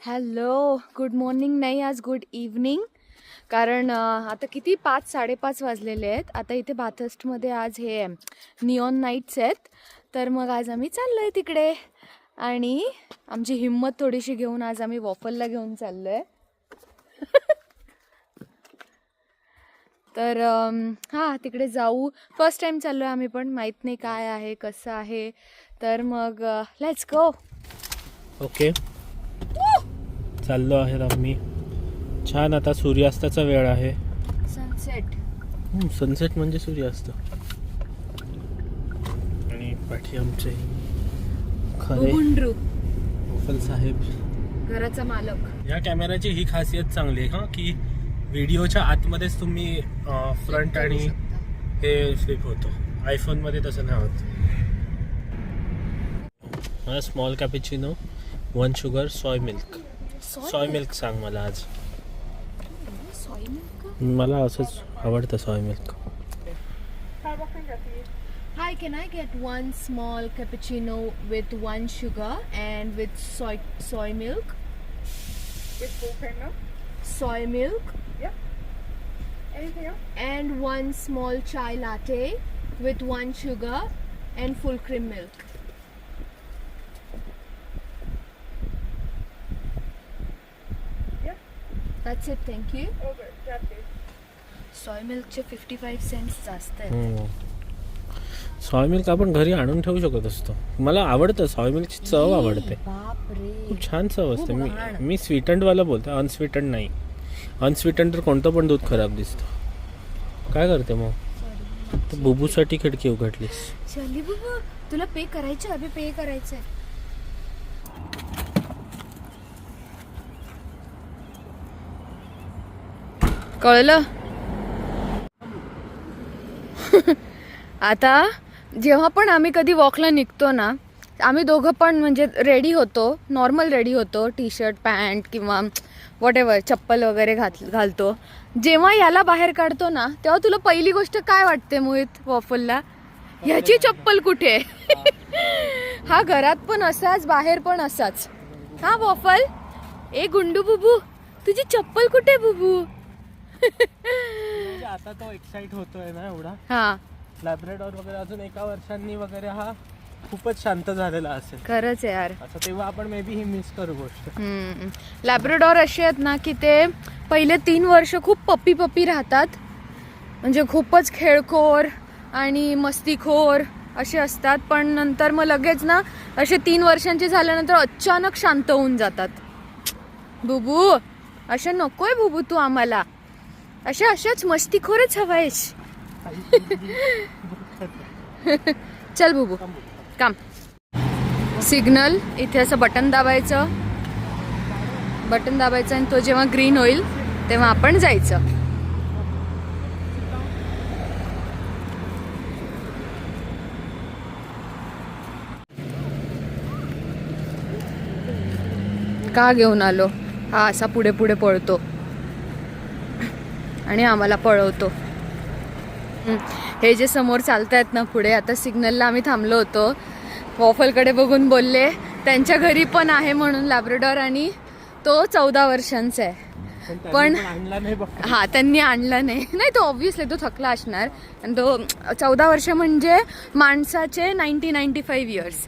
Hello, good morning नाही, आज good evening. कारण आता किती 5-5:30 वाजलेले आहेत. आता इथे बाथर्स्टमध्ये आज हे निऑन नाईट्स आहेत. तर मग आज आम्ही चाललो आहे तिकडे आणि आमची हिंमत थोडीशी घेऊन आज आम्ही वॉफलला घेऊन चाललो आहे. तर हां, तिकडे जाऊ. फर्स्ट टाईम चाललो आहे आम्ही, पण माहीत नाही काय आहे कसं आहे. तर मग लेट्स गो. ओके, चाललो आहे आम्ही. छान, आता सूर्यास्ताचा वेळ आहे. सनसेट म्हणजे सूर्यास्त. आणि पाठी आमचे खरे वॉफल साहेब, घराचा मालक. या कॅमेराची ही खासियत चांगली आहे हा, की व्हिडिओच्या आतमध्येच तुम्ही फ्रंट आणि हे फ्लिप होतो. आयफोन मध्ये तसं नाही होत. मला स्मॉल कॅपेचिनो, 1 शुगर, सोय मिल्क. सोय मिल्क सांग मला आज. सोय मिल्क? मला असंच आवडतं सोय milk. Hi, can I get 1 small cappuccino with 1 sugar and with soy milk? With full cream milk? Soy milk. Yeah. Anything else? And 1 small chai latte with 1 sugar and full cream milk. Yeah. That's it, thank you. Over. Got this. Soy milk चे 55 cents जास्त आहेत. सोय milk आपण घरी आणून ठेवू शकत असतो. मला आवडतं सोय मिल्कची चव आवडते. बापरे, खूप छान चव असते. खूप घाण. मी स्वीटंडवाला बोलतो, अनस्वीटंड नाही. अनस्वीटंड तर कोणतं पण दूध खराब दिसतं. काय करते मग? तर बुबूसाठी खिडकी उघडलीस. चली बाबा, तुला पे करायचं, अभि पे करायचंय. कळलं? आता जेव्हा पण आम्ही कधी वॉकला निघतो ना, आम्ही दोघं पण म्हणजे रेडी होतो, नॉर्मल रेडी होतो, टी शर्ट पॅन्ट किंवा वॉटेवर, चप्पल वगैरे घालतो. जेव्हा याला बाहेर काढतो ना, तेव्हा तुला पहिली गोष्ट काय वाटते मोहित वॉफलला? ह्याची चप्पल कुठे? हा घरात पण असाच, बाहेर पण असाच. हा वॉफल, ए गुंडू बुबू, तुझी चप्पल कुठे बुबू? आता तो एक्साइट होतोय ना एवढा. हा, लॅब्राडोर वगैरे अजून 1 वर्षांनी वगैरे हा खूपच शांत झालेला असेल. खरंच आहे यार. असं तेव्हा आपण मे बी ही मिस करू गोष्ट. लॅब्राडोर असे आहेत ना की ते पहिले 3 वर्ष खूप पप्पी राहतात, म्हणजे खूपच खेळखोर आणि मस्तीखोर असे असतात. पण नंतर मग लगेच ना असे 3 वर्षांचे झाल्यानंतर अचानक शांत होऊन जातात. बुबू, अशा नकोय बुबू तू आम्हाला, अशाच मस्तीखोरच हवायस. चल बुबू, काम. सिग्नल इथे असं बटन दाबायचं आणि तो जेव्हा ग्रीन होईल तेव्हा आपण जायचं. का घेऊन आलो? हा असा पुढे पुढे पळतो आणि आम्हाला पळवतो. हे जे समोर चालतायत ना पुढे, आता सिग्नलला आम्ही थांबलो होतो, वॉफलकडे बघून बोलले त्यांच्या घरी पण आहे म्हणून लॅब्राडोर, आणि तो 14 वर्षांचा आहे. पण हा, त्यांनी आणला नाही. तो ऑब्व्हियसली तो थकला असणार. आणि तो 14 वर्ष म्हणजे माणसाचे 90-95 इयर्स.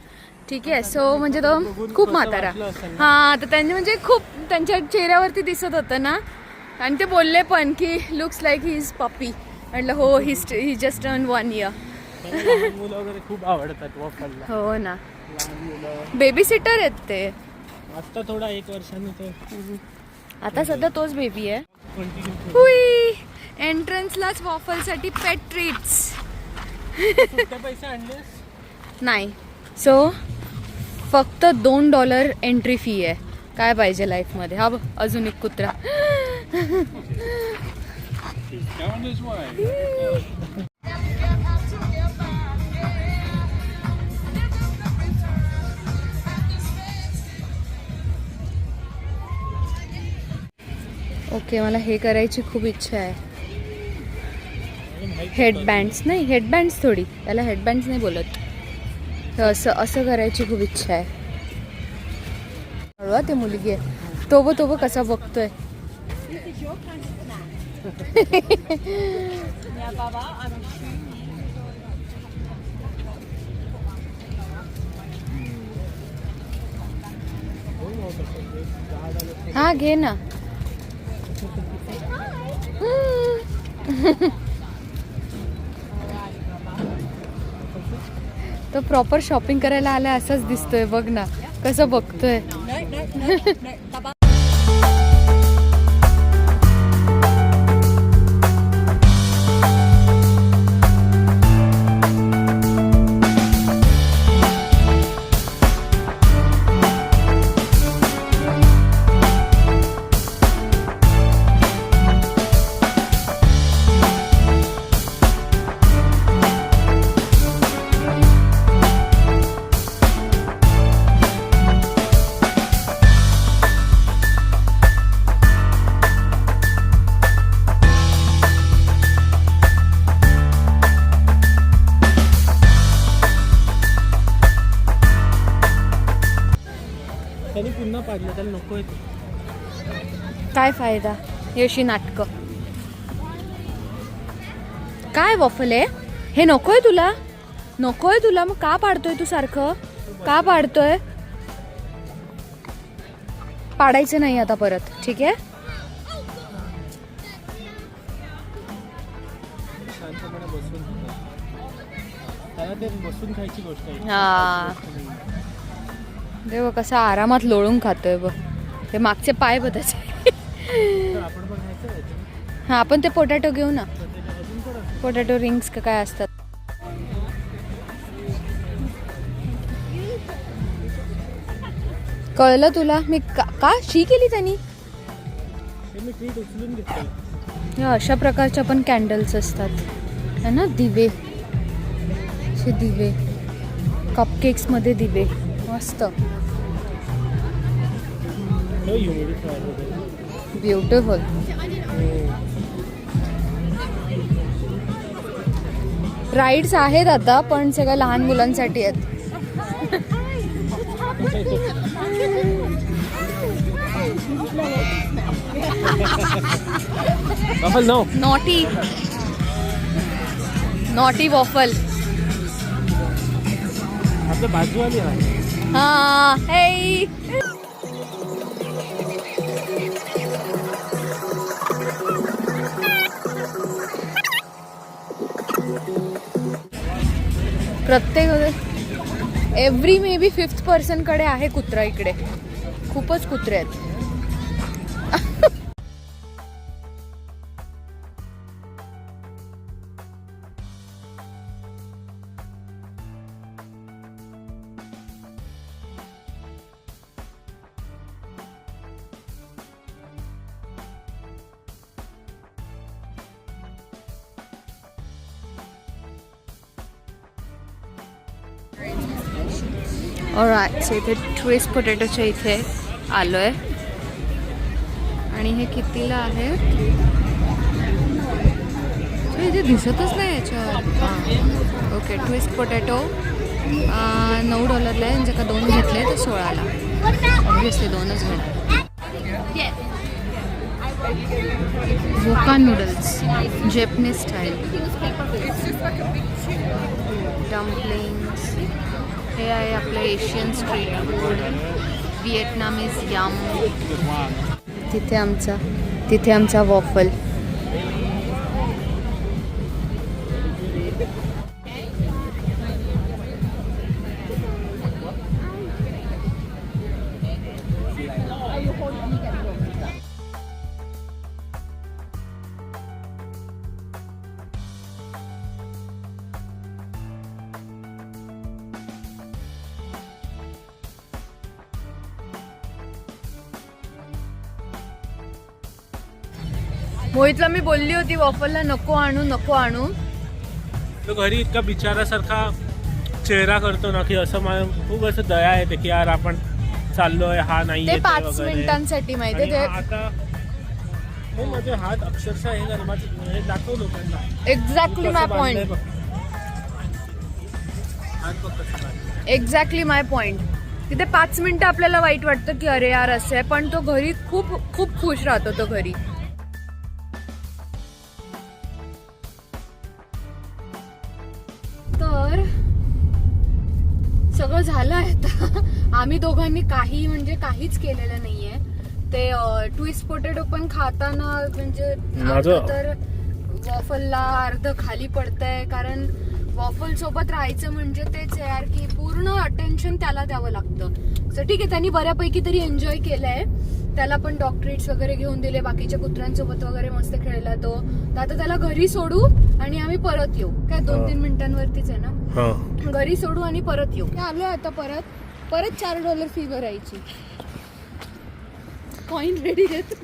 ठीक आहे. सो म्हणजे तो खूप म्हातारा. हा, तर त्यांनी म्हणजे खूप त्यांच्या चेहऱ्यावरती दिसत होतं ना. आणि ते बोलले पण की लुक्स लाईक ही इज पप्पी. म्हटलं हो, ही जस्ट टर्न 1 इयर. मुलं वगैरे खूप आवडतात वॉफलला. हो ना, बेबी सिटर आहेत ते. आता थोडा 1 वर्षांनी तो, आता सध्या तोच बेबी आहे. हुई, एंट्रन्सलाच वॉफलसाठी पेट ट्रीट्स. पैसे आणलेस? नाही. सो फक्त $2 एंट्री फी आहे. काय पाहिजे लाईफमध्ये? हा बघ, अजून एक कुत्रा. ओके, मला हे करायची खूप इच्छा आहे. हेडबँड्स नाही, हेडबँड्स थोडी, त्याला हेडबँड्स नाही बोलत. तर असं करायची खूप इच्छा आहे. ते मुलगी आहे. तो कसा बघतोय. हा घे ना. तो प्रॉपर शॉपिंग करायला आला असाच दिसतोय. बघ ना कसं बघतोय. त्याने पुन्हा पाडलं, त्याला नको. काय फायदा ही अशी नाटकं. काय वॉफल आहे हे? नकोय तुला? नकोय तुला? मग का पाडतोय तू सारखं? का पाडतोय? पाडायचं नाही आता परत, ठीक आहे? शांतपणे बसून त्याला ते बसून खायची गोष्ट आहे. हा देव कसा आरामात लोळून खातोय बघ. ते मागचे पाय बघायचे. तर आपण पण खायचं आहे. हा आपण ते पोटॅटो घेऊ ना. अजून पण असतं. पोटॅटो रिंग्स का काय असतात. कळलं तुला? मी का शी केली त्यांनी? हे मी ट्रीट उचलून घेतलं. या अशा प्रकारच्या पण कॅन्डल्स असतात है ना. दिवे, असे दिवे, कपकेक्स मध्ये दिवे मस्त. ब्युटिफुल. राईड्स आहेत आता पण सगळ्या लहान मुलांसाठी आहेत. Naughty naughty waffle. आपल्या बाजूवाली आहे. हा हे प्रत्येक every may be 5th person कडे आहे कुत्रा इकडे. खूपच कुत्रे आहेत. ऑलराइट, सो इथे ट्विस्ट पोटॅटोच्या इथे आलोय आणि हे कितीला आहे इथे दिसतच नाही याच्यावर. ओके, ट्विस्ट पोटॅटो $9 आहे. यांच्या का 2 घेतले तर 16ला. ऑब्विसली 2च घेणार. वोका नूडल्स जॅपनीज स्टाईल. डम्पलिंग्स. हे आहे आपलं एशियन स्ट्रीट फूड. व्हिएटनामीज याम. तिथे आमचा वॉफल. मोहितला मी बोलली होती वॉफलला नको आणू. तो घरी इतका बिचारासारखा चेहरा करतो ना की असं मला खूप असं दया येते की यार आपण चाललोय, हा नाही ते येतोय 5 वगैरे. मिनिटांसाठी माहिती ते. आता हो, माझे हात अक्षरशः हे गरमाचे हे दाखव लोकांना. एक्झॅक्टली माय पॉइंट. हात बघ कसं बांधलंय. एक्झॅक्टली माय पॉइंट. तिथे 5 मिनिटं आपल्याला वाईट वाटतं की अरे यार असं आहे, पण तो घरी खूप खूप खुश राहतो तो घरी. तर सगळं झालं आहे आता. आम्ही दोघांनी काहीच केलेलं नाहीये. ते ट्विस्ट पोटॅटो पण खाताना म्हणजे माझं- तर वॉफलला अर्ध खाली पडतंय, कारण वॉफल सोबत राहायचं म्हणजे तेच यार की पूर्ण अटेन्शन त्याला द्यावं लागतं. सो ठीक आहे, त्यांनी बऱ्यापैकी तरी एन्जॉय केलंय. त्याला पण डॉग ट्रीट्स वगैरे घेऊन दिले, बाकीच्या कुत्र्यांसोबत वगैरे मस्त खेळला तो. तर आता त्याला घरी सोडू आणि आम्ही परत येऊ. काय 2-3 मिनिटांवरतीच आहे ना, घरी सोडू आणि परत येऊ. आलो आता परत $4 फी भरायची. कॉइन रेडी देतो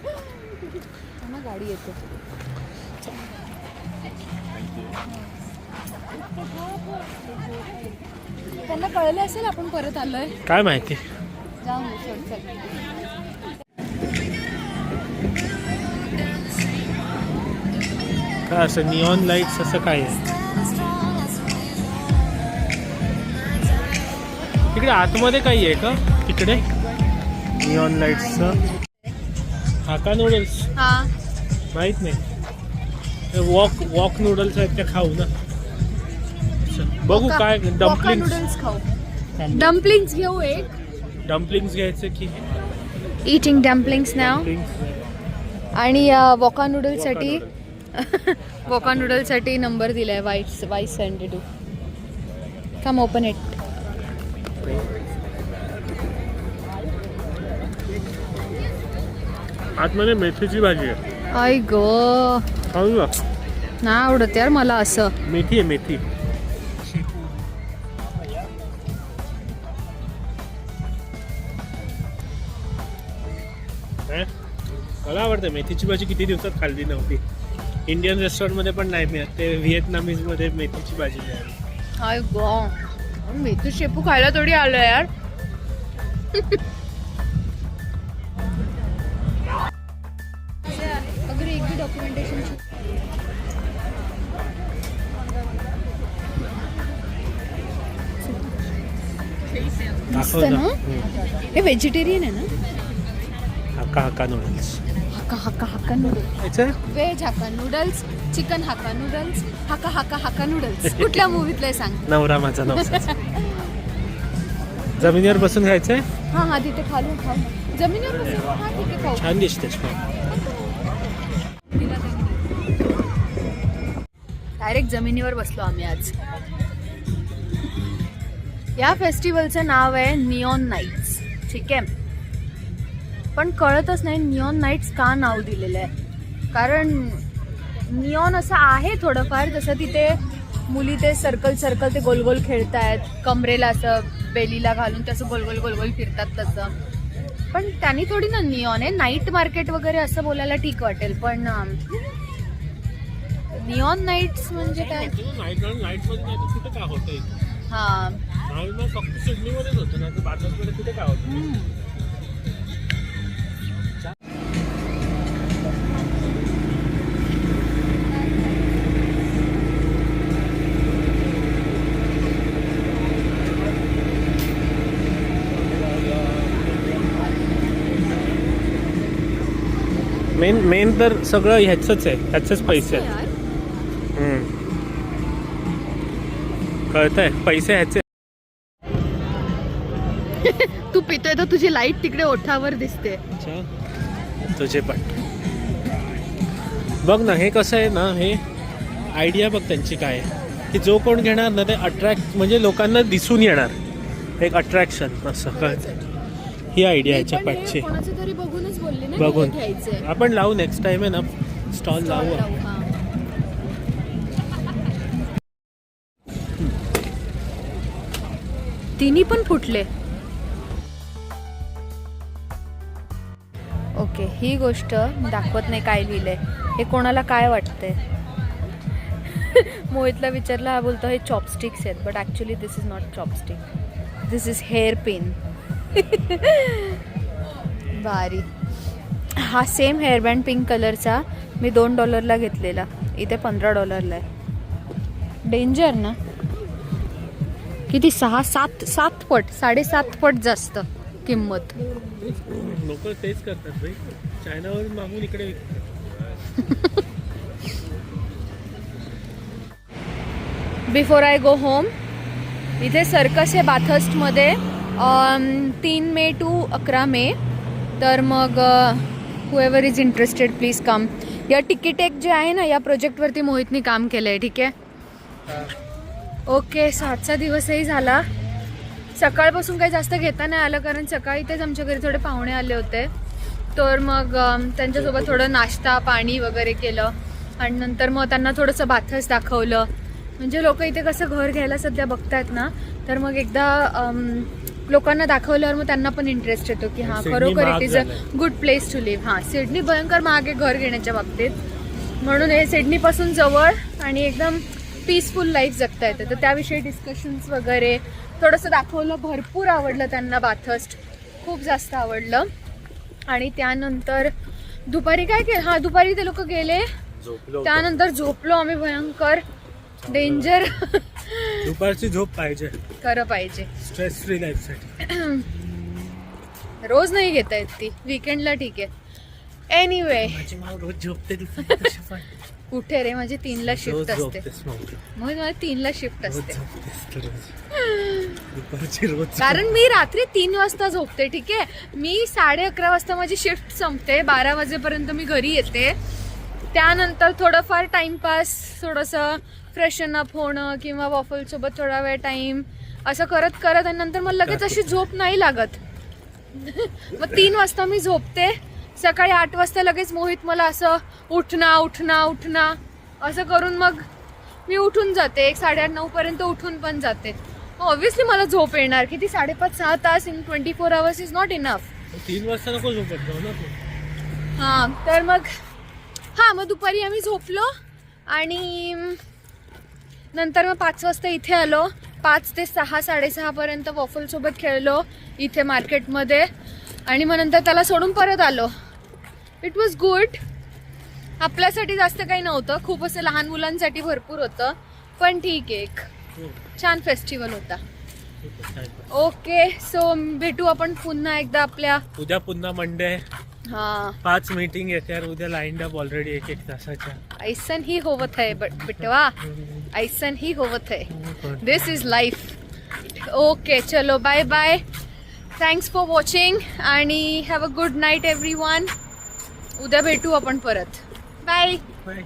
ना, गाडी येते. त्यांना कळलं असेल आपण परत आलोय. काय माहिती. जाऊन दे, सोड, चल. काय असं निऑन लाईट्स असं काय आहे तिकडे आतमध्ये काही आहे का तिकडे निऑन लाईट्सचं? हाका नूडल्स हा, माहित नाही. वॉक नूडल्स आहेत त्या खाऊ ना. बघू काय डम्पलिंग्स. नूडल्स खाऊ. डम्पलिंग्स घेऊ एक. डम्पलिंग्स घ्यायचे की इटिंग डम्पलिंग्स नाव. आणि वॉका नूडल्ससाठी वॉका नूडल्ससाठी नंबर दिलाय वाईट 72. कम ओपन इट. आतमध्ये मेथीची भाजी आहे. आई गो, खाऊ का? नाही आवडत यार मला असं. मेथी आहे मेथी. मला आवडतं मेथीची भाजी. किती दिवसात खाल्ली नव्हती. इंडियन रेस्टॉरंटमध्ये पण नाही मिळत. ते व्हिएतनामीजमध्ये मेथीची भाजी मिळाली. आई गो, मेथी शेपू खायला थोडी आलो यार. अगर एक भी डॉक्युमेंटेशन दाखव ना. हे व्हेजिटेरियन आहे ना. हाका noodles. Hakka noodles. Veg hakka noodles, chicken hakka noodles, hakka noodles. कुठल्या मूवीतलं आहे सांग. नवरा माझा नवसा. जमिनीवर बसून खायचंय. हा तिथे खालून खाऊ. जमिनीवर बसून. हा ठीक आहे, खाऊ. छान दिसते. डायरेक्ट जमिनीवर बसलो आम्ही आज. या फेस्टिवलचं नाव आहे निऑन नाईट्स. ठीक आहे, पण कळतच नाही निऑन नाईट्स का नाव दिलेलं आहे. कारण निऑन असं आहे थोडंफार, जसं तिथे मुली ते सर्कल ते गोल गोल खेळतायत, कमरेला असं बेलीला घालून तसं गोल गोल फिरतात तसं. पण त्यांनी थोडी ना निऑन आहे. नाईट मार्केट वगैरे असं बोलायला ठीक वाटेल, पण निऑन नाईट्स म्हणजे काय. कुठे काय होतं? हा, फक्त सिडनीमध्येच होतं ना, बाजारमध्ये कुठे काय होतं? मेन तर सगळं ह्याचंच आहे. ह्याचेच पैसे आहेत. कळतंय, पैसे ह्याचे. तू पितोय तर तुझी लाईट तिकडे ओठावर दिसते. तुझे पण बघ ना. हे कसं आहे ना, हे आयडिया बघ त्यांची काय आहे की जो कोण घेणार ना ते अट्रॅक्ट म्हणजे लोकांना दिसून येणार. एक अट्रॅक्शन असं कळतंय. ही आयडिया याच्या पाठची. कोणाचं तरी बघूनच बोलले ना, बघून घ्यायचंय. आपण लावू नेक्स्ट टाइम आहे ना, स्टॉल लावू. तिन्ही पण फुटले. ओके, ही गोष्ट दाखवत नाही काय लिहिलंय. हे कोणाला काय वाटतंय. मोहितला विचारला, हा बोलतो हे चॉपस्टिक्स आहेत, but actually this is not chopstick, this is hair pin. भारी. हा सेम हेअरबँड पिंक कलरचा मी $2 घेतलेला, इथे $15 आहे. डेंजर ना. किती 6-7 पट 7.5 पट जास्त किंमत. लोक तेच करतात भाई, चायनावरून मागून इकडे विकतात. बिफोर आय गो होम, इथे सर्कस आहे बाथर्स्टमध्ये 3 मे टू 11 मे. तर मग whoever is interested please come. या टिकीटेक जे आहे ना, या प्रोजेक्टवरती मोहितनी काम केलं आहे. ठीक आहे, ओके. 7चा दिवसही झाला. सकाळपासून काही जास्त घेता नाही आलं, कारण सकाळी तेच आमच्या घरी थोडे पाहुणे आले होते. तर मग त्यांच्यासोबत थोडं नाश्ता पाणी वगैरे केलं आणि नंतर मग त्यांना थोडंसं बाथर्स दाखवलं. म्हणजे लोक इथे कसं घर घ्यायला सध्या बघतायत ना, तर मग एकदा लोकांना दाखवल्यावर मग त्यांना पण इंटरेस्ट येतो की हां खरोखर it is a good place to live. हां, सिडनी भयंकर महाग आहे घर घेण्याच्या बाबतीत, म्हणून हे सिडनीपासून जवळ आणि एकदम पीसफुल लाईफ जगता येते. तर त्याविषयी डिस्कशन्स वगैरे थोडंसं दाखवलं. भरपूर आवडलं त्यांना बाथर्स्ट, खूप जास्त आवडलं. आणि त्यानंतर दुपारी काय केलं, हां दुपारी ते लोक गेले, त्यानंतर झोपलो आम्ही भयंकर. डेंजर. दुपारची झोप पाहिजे, खरं पाहिजे, स्ट्रेस फ्री लाईफ साठी. रोज नाही घेता येत ती, विकेंडला ठीक आहे. एनिवे, माझी माव रोज झोपते दुपारी, कशी पण. कुठे रे, माझी 3ला शिफ्ट रोज असते. झोपतेस माव, मग मला 3ला शिफ्ट रोज असते, झोपतेस तू रोज. दुपारची रोज कारण मी रात्री 3 वाजता झोपते. ठीक आहे, मी 11:30 वाजता माझी शिफ्ट संपते, 12 वाजेपर्यंत मी घरी येते. त्यानंतर थोडंफार टाइमपास, थोडंसं फ्रेशन अप होणं किंवा वॉफलसोबत थोडा वेळ टाइम असं करत करत आणि नंतर मग लगेच अशी झोप नाही लागत. मग 3 वाजता मी झोपते. सकाळी 8 वाजता लगेच मोहित मला असं उठना उठना उठना असं करून मग मी उठून जाते. 8:30-9 पर्यंत उठून पण जाते. ऑब्व्हियसली मला झोप येणार, किती 5.5-6 तास in 24 hours is not enough. 3 वाजता नको झोपत जाऊ ना तू. हां, तर मग हां, मग दुपारी आम्ही झोपलो आणि नंतर मग 5 वाजता इथे आलो. 5 ते 6-6:30 पर्यंत वॉफलसोबत खेळलो इथे मार्केटमध्ये आणि मग नंतर त्याला सोडून परत आलो. It was good. आपल्यासाठी जास्त काही नव्हतं, खूप असं लहान मुलांसाठी भरपूर होतं, पण ठीक आहे, एक छान फेस्टिवल होता. ओके, सो भेटू आपण पुन्हा एकदा आपल्या. उद्या पुन्हा मंडे. हां, 5 मीटिंग येते यार उद्या, लाईन अप ऑलरेडी 1-1 तासाच्या. ऐसन ही होवत है बिटवा, ऐसन ही होवत है. This is life. ओके, चलो bye bye. Thanks for watching आणि have a good night everyone. उद्या भेटू आपण परत. बाय. बाय.